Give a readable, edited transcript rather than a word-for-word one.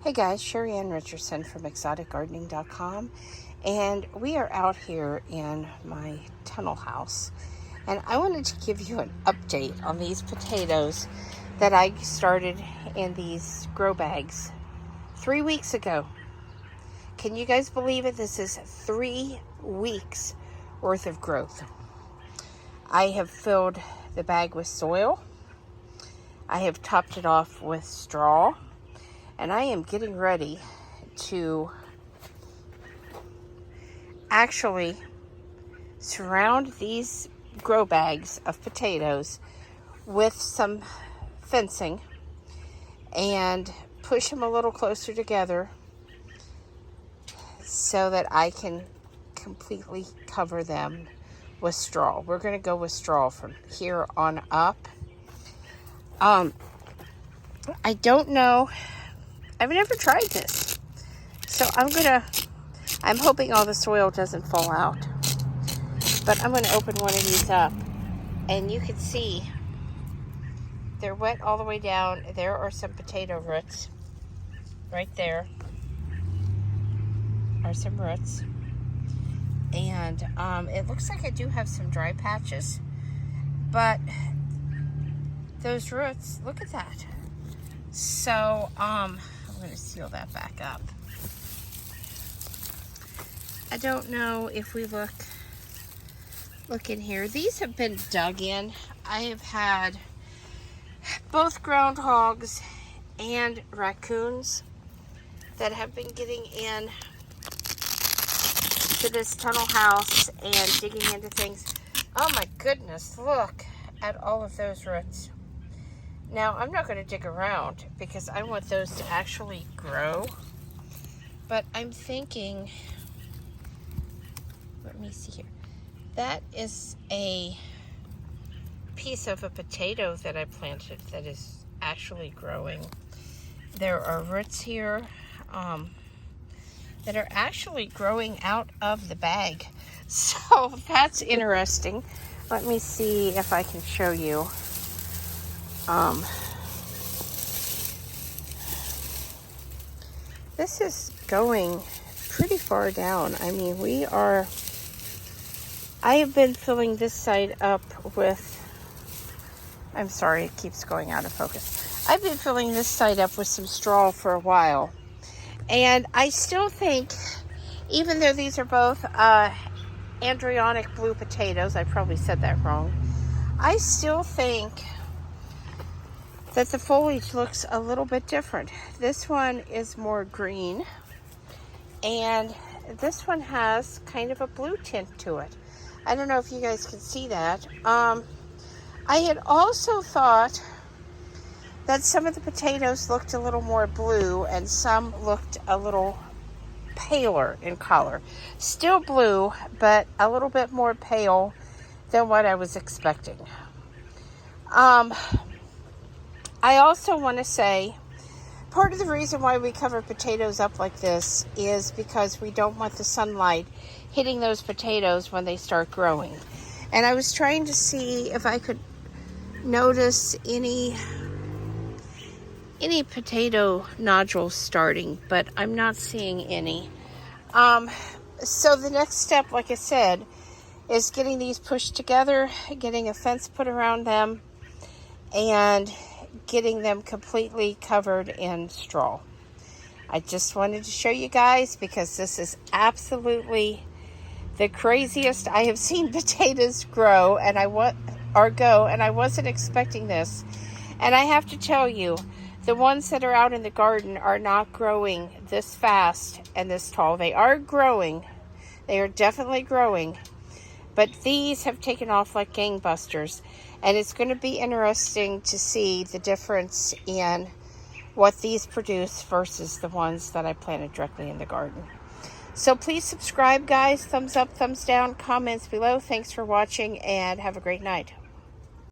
Hey guys, Sheri Ann Richerson from exoticgardening.com, and we are out here in my tunnel house, and I wanted to give you an update on these potatoes that I started in these grow bags 3 weeks ago. Can you guys believe it? This is 3 weeks worth of growth. I have filled the bag with soil. I have topped it off with straw. And I am getting ready to actually surround these grow bags of potatoes with some fencing and push them a little closer together so that I can completely cover them with straw. We're going to go with straw from here on up. I don't know. I've never tried this. So I'm hoping all the soil doesn't fall out. But I'm going to open one of these up. And you can see they're wet all the way down. There are some potato roots. Right there are some roots. And it looks like I do have some dry patches. But those roots, look at that. So, I'm going to seal that back up. I don't know if we look in here. These have been dug in. I have had both groundhogs and raccoons that have been getting in to this tunnel house and digging into things. Oh my goodness, look at all of those roots. Now, I'm not going to dig around because I want those to actually grow. But I'm thinking, let me see here. That is a piece of a potato that I planted that is actually growing. There are roots here that are actually growing out of the bag. So that's interesting. Let me see if I can show you. This is going pretty far down. I mean, I have been filling this side up with, I'm sorry, it keeps going out of focus. I've been filling this side up with some straw for a while. And I still think, even though these are both Adirondack Blue Potatoes, I probably said that wrong, I still think that the foliage looks a little bit different. This one is more green, and this one has kind of a blue tint to it. I don't know if you guys can see that. I had also thought that some of the potatoes looked a little more blue and some looked a little paler in color. Still blue, but a little bit more pale than what I was expecting. I also want to say, part of the reason why we cover potatoes up like this is because we don't want the sunlight hitting those potatoes when they start growing. And I was trying to see if I could notice any potato nodules starting, but I'm not seeing any. So the next step, like I said, is getting these pushed together, getting a fence put around them, and getting them completely covered in straw. I just wanted to show you guys because this is absolutely the craziest I have seen potatoes grow, and I wasn't expecting this. And I have to tell you, the ones that are out in the garden are not growing this fast and this tall. They are growing. They are definitely growing. But these have taken off like gangbusters. And it's going to be interesting to see the difference in what these produce versus the ones that I planted directly in the garden. So please subscribe, guys. Thumbs up, thumbs down, comments below. Thanks for watching, and have a great night.